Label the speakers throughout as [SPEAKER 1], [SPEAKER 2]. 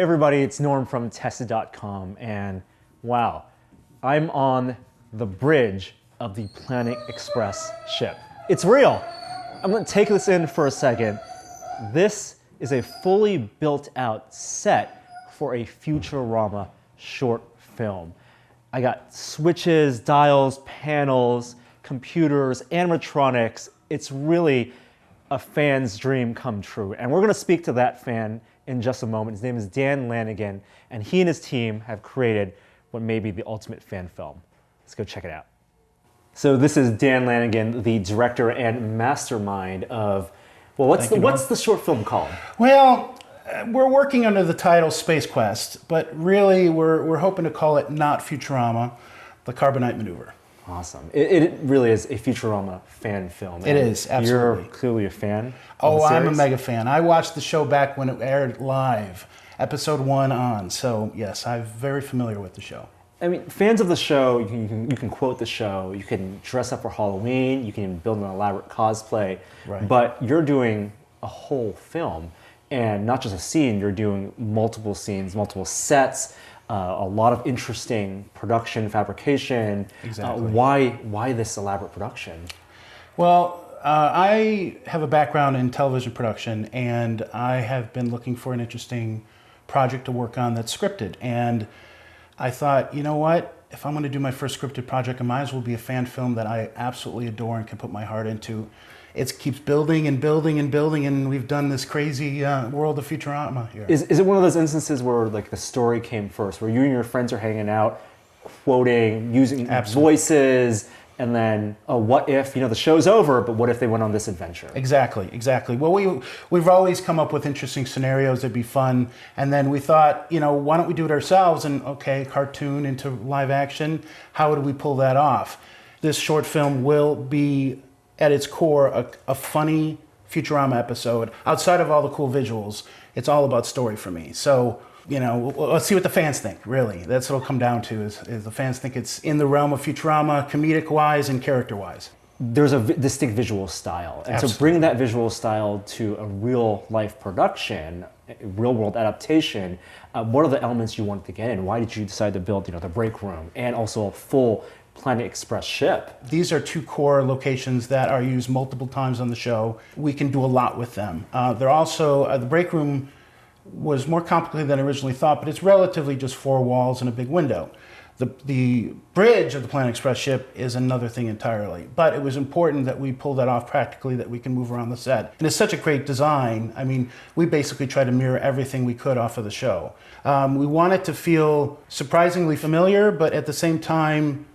[SPEAKER 1] Hey everybody, it's Norm from Tested.com, and wow, I'm on the bridge of the Planet Express ship. It's real. I'm gonna take this in for a second. This is a fully built out set for a Futurama short film. I got switches, dials, panels, computers, animatronics. It's really a fan's dream come true. And we're gonna speak to that fan in just a moment. His name is Dan Lanigan, and he and his team have created what may be the ultimate fan film. Let's go check it out. So this is Dan Lanigan, the director and mastermind of, well, what's the short film called?
[SPEAKER 2] Well, we're working under the title Space Quest, but really we're hoping to call it not Futurama, the Carbonite Maneuver.
[SPEAKER 1] Awesome. It really is a Futurama fan film.
[SPEAKER 2] It is, absolutely.
[SPEAKER 1] You're clearly a fan
[SPEAKER 2] of
[SPEAKER 1] the series.
[SPEAKER 2] I'm a mega fan. I watched the show back when it aired live, episode 1 on. So yes, I'm very familiar with the show.
[SPEAKER 1] I mean, fans of the show, you can quote the show, you can dress up for Halloween, you can build an elaborate cosplay,
[SPEAKER 2] right.
[SPEAKER 1] But you're doing a whole film, and not just a scene, you're doing multiple scenes, multiple sets, a lot of interesting production, fabrication.
[SPEAKER 2] Exactly.
[SPEAKER 1] Why this elaborate production?
[SPEAKER 2] Well, I have a background in television production, and I have been looking for an interesting project to work on that's scripted. And I thought, you know what? If I'm going to do my first scripted project, it might as well be a fan film that I absolutely adore and can put my heart into. It keeps building and building and building, and we've done this crazy world of Futurama here.
[SPEAKER 1] Is it one of those instances where like the story came first, where you and your friends are hanging out, quoting, using voices, and then, oh, what if, the show's over, but what if they went on this adventure?
[SPEAKER 2] Exactly. Well, we've always come up with interesting scenarios that'd be fun, and then we thought, why don't we do it ourselves? And okay, cartoon into live action, how would we pull that off? This short film will be, at its core, a funny Futurama episode. Outside of all the cool visuals, it's all about story for me. So, let's see what the fans think, really. That's what it'll come down to, is the fans think it's in the realm of Futurama, comedic-wise and character-wise.
[SPEAKER 1] There's a distinct visual style. And
[SPEAKER 2] Absolutely.
[SPEAKER 1] so bring that visual style to a real-life production, a real-world adaptation. What are the elements you wanted to get in? Why did you decide to build, the break room and also a full Planet Express ship?
[SPEAKER 2] These are 2 core locations that are used multiple times on the show. We can do a lot with them. They're also, the break room was more complicated than I originally thought, but it's relatively just 4 walls and a big window. The bridge of the Planet Express ship is another thing entirely, but it was important that we pull that off practically, that we can move around the set. And it's such a great design. I mean, we basically try to mirror everything we could off of the show. We want it to feel surprisingly familiar, but at the same time,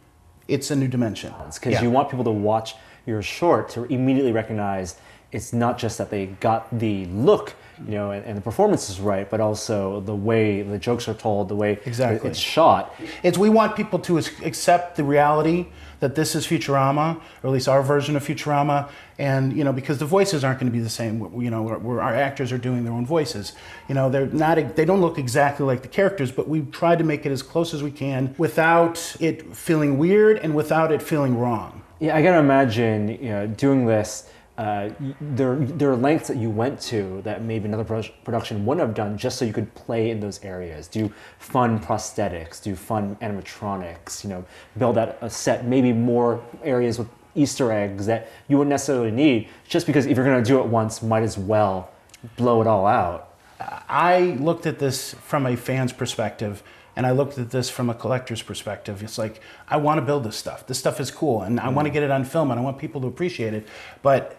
[SPEAKER 2] it's a new dimension.
[SPEAKER 1] Because you want people to watch your short to immediately recognize it's not just that they got the look, and the performance is right, but also the way the jokes are told, the way it's shot.
[SPEAKER 2] We want people to accept the reality that this is Futurama, or at least our version of Futurama, and because the voices aren't going to be the same. Where our actors are doing their own voices. They don't look exactly like the characters, but we tried to make it as close as we can without it feeling weird and without it feeling wrong.
[SPEAKER 1] Yeah, I gotta imagine, doing this. There are lengths that you went to that maybe another production wouldn't have done, just so you could play in those areas, do fun prosthetics, do fun animatronics, build out a set, maybe more areas with Easter eggs that you wouldn't necessarily need, just because if you're going to do it once, might as well blow it all out.
[SPEAKER 2] I looked at this from a fan's perspective, and I looked at this from a collector's perspective. It's like, I want to build this stuff. This stuff is cool, and I want to get it on film, and I want people to appreciate it. But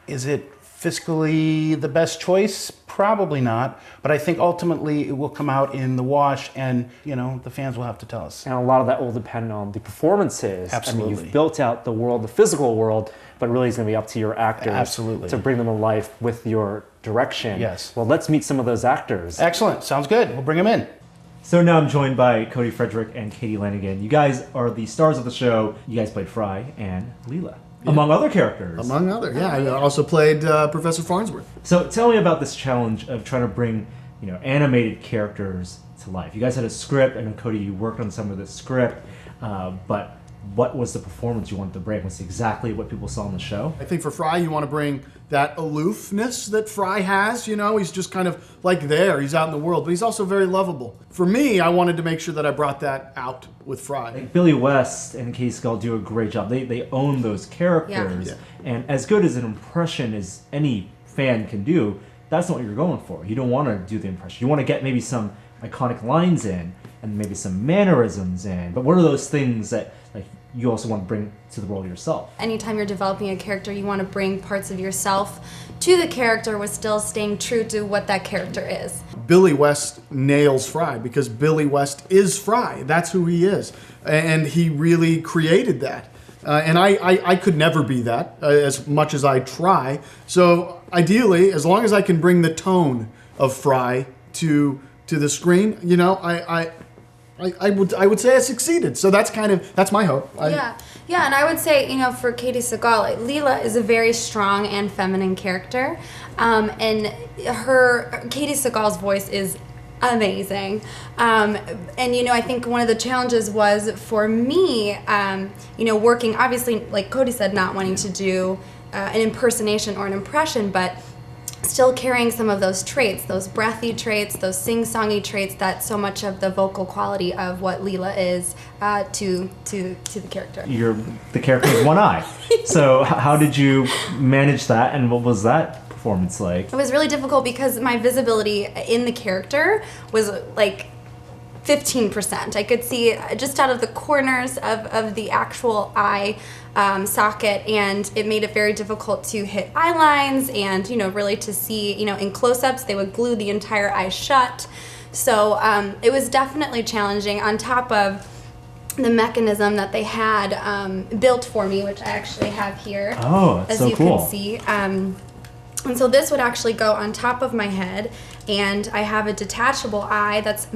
[SPEAKER 2] is it fiscally the best choice? Probably not. But I think ultimately it will come out in the wash, and the fans will have to tell us.
[SPEAKER 1] And a lot of that will depend on the performances.
[SPEAKER 2] Absolutely.
[SPEAKER 1] I mean, you've built out the world, the physical world, but really it's going to be up to your actors
[SPEAKER 2] Absolutely.
[SPEAKER 1] To bring them to life with your direction.
[SPEAKER 2] Yes.
[SPEAKER 1] Well, let's meet some of those actors.
[SPEAKER 2] Excellent. Sounds good. We'll bring them in.
[SPEAKER 1] So now I'm joined by Cody, Frederick, and Kody Lanigan. You guys are the stars of the show. You guys played Fry and Leela, among other characters.
[SPEAKER 3] Among other, yeah. I also played Professor Farnsworth.
[SPEAKER 1] So tell me about this challenge of trying to bring, animated characters to life. You guys had a script. I know, Cody, you worked on some of the script, but what was the performance you wanted to bring? Was it exactly what people saw on the show?
[SPEAKER 3] I think for Fry, you want to bring that aloofness that Fry has, you know? He's just kind of like there. He's out in the world, but he's also very lovable. For me, I wanted to make sure that I brought that out with Fry.
[SPEAKER 1] Like Billy West and Kay Skull do a great job. They own those characters.
[SPEAKER 3] Yeah.
[SPEAKER 1] And as good as an impression as any fan can do, that's not what you're going for. You don't want to do the impression. You want to get maybe some iconic lines in and maybe some mannerisms in. But what are those things that like you also want to bring to the world yourself?
[SPEAKER 4] Anytime you're developing a character, you want to bring parts of yourself to the character with still staying true to what that character is.
[SPEAKER 3] Billy West nails Fry because Billy West is Fry. That's who he is. And he really created that. And I could never be that as much as I try. So ideally, as long as I can bring the tone of Fry to the screen, you know, I would say I succeeded. So that's my hope.
[SPEAKER 4] Yeah, and I would say, you know, for Kody Sagal, like, Leela is a very strong and feminine character, and Kody Sagal's voice is amazing, and you know, I think one of the challenges was for me, you know, working obviously, like Kody said, not wanting to do an impersonation or an impression, but still carrying some of those traits, those breathy traits, those sing-songy traits that so much of the vocal quality of what Leela is to the character.
[SPEAKER 1] The character has one eye. So how did you manage that, and what was that performance like?
[SPEAKER 4] It was really difficult because my visibility in the character was like 15%. I could see just out of the corners of the actual eye socket, and it made it very difficult to hit eye lines and, you know, really to see, you know, in close-ups they would glue the entire eye shut. So it was definitely challenging, on top of the mechanism that they had built for me, which I actually have here.
[SPEAKER 1] Oh, that's
[SPEAKER 4] as
[SPEAKER 1] so
[SPEAKER 4] you
[SPEAKER 1] cool.
[SPEAKER 4] can see. And so this would actually go on top of my head, and I have a detachable eye that's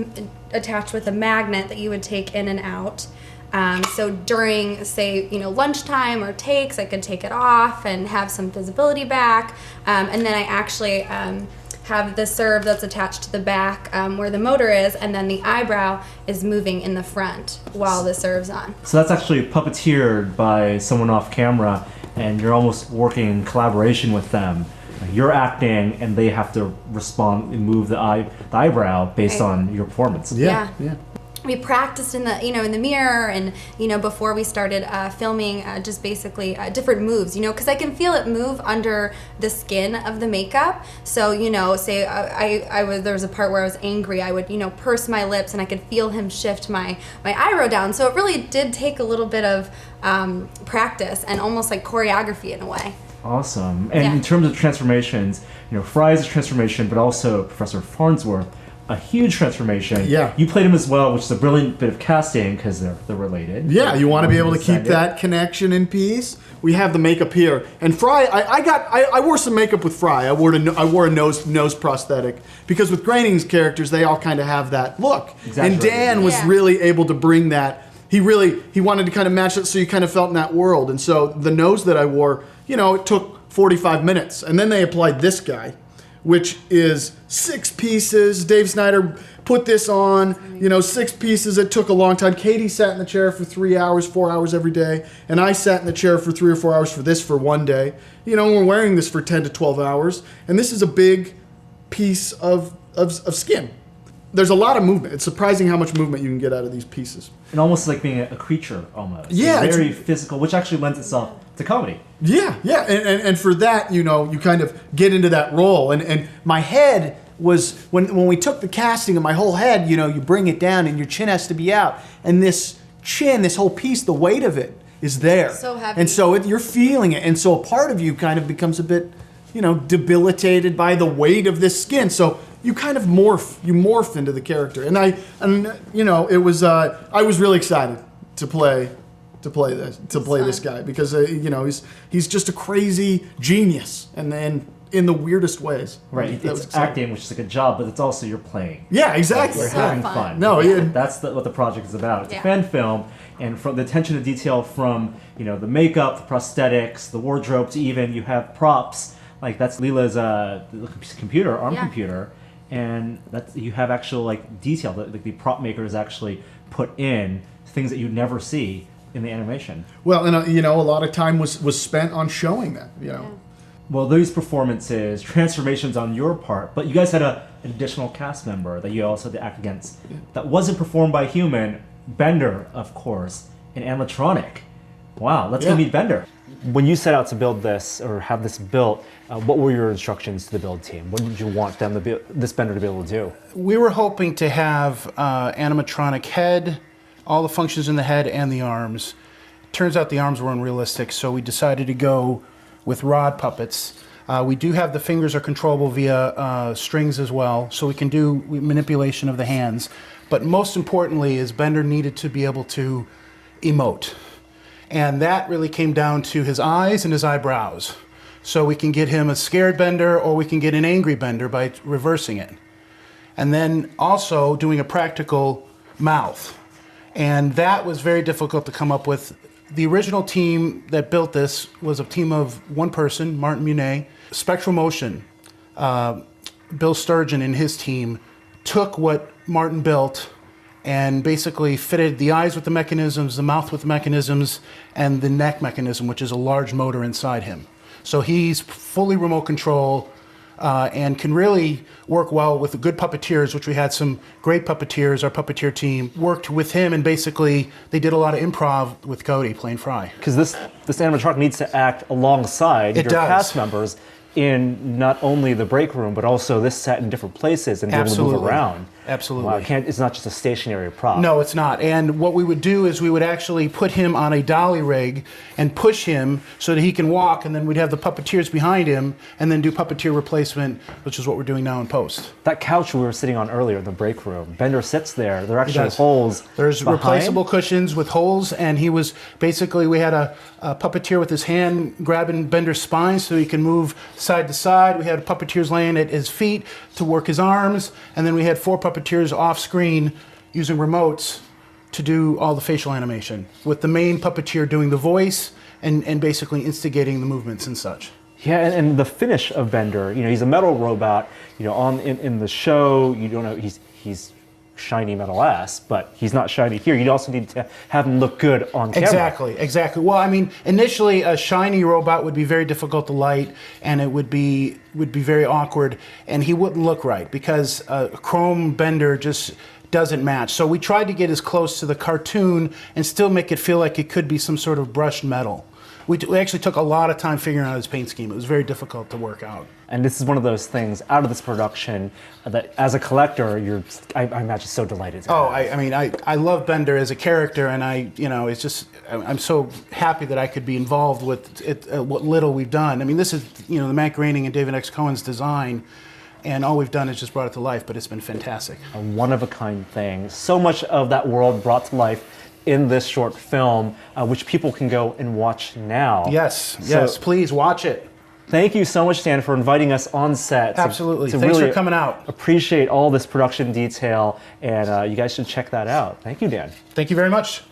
[SPEAKER 4] attached with a magnet that you would take in and out. So during, say, you know, lunchtime or takes, I could take it off and have some visibility back. And then I actually have the serve that's attached to the back where the motor is, and then the eyebrow is moving in the front while the serve's on.
[SPEAKER 1] So that's actually puppeteered by someone off camera, and you're almost working in collaboration with them. You're acting, and they have to respond and move the eyebrow based on your performance.
[SPEAKER 4] Yeah. We practiced in the mirror, and before we started filming, just basically different moves. Because I can feel it move under the skin of the makeup. So say there was a part where I was angry, I would purse my lips, and I could feel him shift my eyebrow down. So it really did take a little bit of practice and almost like choreography in a way.
[SPEAKER 1] Awesome. And in terms of transformations, Fry's a transformation, but also Professor Farnsworth, a huge transformation.
[SPEAKER 3] Yeah.
[SPEAKER 1] You played him as well, which is a brilliant bit of casting because they're related.
[SPEAKER 3] Yeah, you want to be able to keep that connection in peace. We have the makeup here, and Fry. I wore some makeup with Fry. I wore a nose prosthetic because with Groening's characters, they all kind of have that look. And Dan was really able to bring that. He wanted to kind of match it so you kind of felt in that world. And so the nose that I wore, it took 45 minutes, and then they applied this guy, which is 6 pieces. Dave Snyder put this on, 6 pieces. It took a long time. Katie sat in the chair for 3 hours, 4 hours every day, and I sat in the chair for 3 or 4 hours for one day. We're wearing this for 10 to 12 hours, and this is a big piece of skin. There's a lot of movement. It's surprising how much movement you can get out of these pieces.
[SPEAKER 1] And almost like being a creature, almost.
[SPEAKER 3] Yeah.
[SPEAKER 1] It's very physical, which actually lends itself to comedy.
[SPEAKER 3] Yeah. And for that, you kind of get into that role. And my head was, when we took the casting of my whole head, you bring it down and your chin has to be out. And this chin, this whole piece, the weight of it is there.
[SPEAKER 4] So heavy.
[SPEAKER 3] And so you're feeling it. And so a part of you kind of becomes a bit, debilitated by the weight of this skin. So you kind of morph into the character. And it was, I was really excited to play this guy because he's just a crazy genius, and then in the weirdest ways.
[SPEAKER 1] Right, it's acting, which is like a job, but it's also you're playing.
[SPEAKER 3] Yeah, exactly.
[SPEAKER 1] You're having fun.
[SPEAKER 3] No,
[SPEAKER 1] that's what the project is about. It's a fan film, and from the attention to detail, from the makeup, the prosthetics, the wardrobe, to even you have props. Like that's Leela's arm computer. And you have actual detail that the prop makers actually put in things that you never see in the animation.
[SPEAKER 3] Well, and you know, a lot of time was spent on showing that. You know.
[SPEAKER 1] Well, those performances, transformations on your part, but you guys had an additional cast member that you also had to act against that wasn't performed by a human, Bender, of course, an animatronic. Wow, let's go meet Bender. When you set out to build this or have this built, what were your instructions to the build team? What did you want them to be, this Bender to be able to do?
[SPEAKER 2] We were hoping to have animatronic head, all the functions in the head and the arms. Turns out the arms were unrealistic, so we decided to go with rod puppets. We do have the fingers are controllable via strings as well, so we can do manipulation of the hands. But most importantly is Bender needed to be able to emote. And that really came down to his eyes and his eyebrows. So we can get him a scared Bender or we can get an angry Bender by reversing it. And then also doing a practical mouth. And that was very difficult to come up with. The original team that built this was a team of one person, Martin Munet. Spectral Motion, Bill Sturgeon and his team took what Martin built and basically fitted the eyes with the mechanisms, the mouth with the mechanisms, and the neck mechanism, which is a large motor inside him. So he's fully remote control and can really work well with the good puppeteers, which we had some great puppeteers. Our puppeteer team worked with him, and basically they did a lot of improv with Cody playing Fry.
[SPEAKER 1] Because this animatronic needs to act alongside your cast members in not only the break room, but also this set in different places and be able to move around.
[SPEAKER 2] Absolutely.
[SPEAKER 1] Wow, it's not just a stationary prop.
[SPEAKER 2] No, it's not. And what we would do is we would actually put him on a dolly rig and push him so that he can walk, and then we'd have the puppeteers behind him and then do puppeteer replacement, which is what we're doing now in post.
[SPEAKER 1] That couch we were sitting on earlier in the break room, Bender sits there. There are actually holes.
[SPEAKER 2] There's
[SPEAKER 1] behind.
[SPEAKER 2] Replaceable cushions with holes, and he was basically, we had a puppeteer with his hand grabbing Bender's spine so he can move side to side. We had puppeteers laying at his feet to work his arms, and then we had 4 puppeteers off screen using remotes to do all the facial animation, with the main puppeteer doing the voice and basically instigating the movements and such.
[SPEAKER 1] Yeah, and the finish of Bender, you know, he's a metal robot. You know, in the show, you don't know he's shiny metal ass, but he's not shiny here. You also need to have him look good on camera.
[SPEAKER 2] Exactly. Well, I mean, initially a shiny robot would be very difficult to light, and it would be very awkward, and he wouldn't look right because a chrome Bender just doesn't match. So we tried to get as close to the cartoon and still make it feel like it could be some sort of brushed metal. We actually took a lot of time figuring out his paint scheme. It was very difficult to work out.
[SPEAKER 1] And this is one of those things out of this production that, as a collector, I imagine so delighted to have.
[SPEAKER 2] I love Bender as a character, and I'm so happy that I could be involved with it, what little we've done. I mean, this is, the Matt Groening and David X. Cohen's design, and all we've done is just brought it to life, but it's been fantastic.
[SPEAKER 1] A one-of-a-kind thing. So much of that world brought to life in this short film, which people can go and watch now.
[SPEAKER 2] Yes, please watch it.
[SPEAKER 1] Thank you so much, Dan, for inviting us on set.
[SPEAKER 2] Absolutely.
[SPEAKER 1] To
[SPEAKER 2] Thanks
[SPEAKER 1] really
[SPEAKER 2] for coming out.
[SPEAKER 1] Appreciate all this production detail, and you guys should check that out. Thank you, Dan.
[SPEAKER 2] Thank you very much.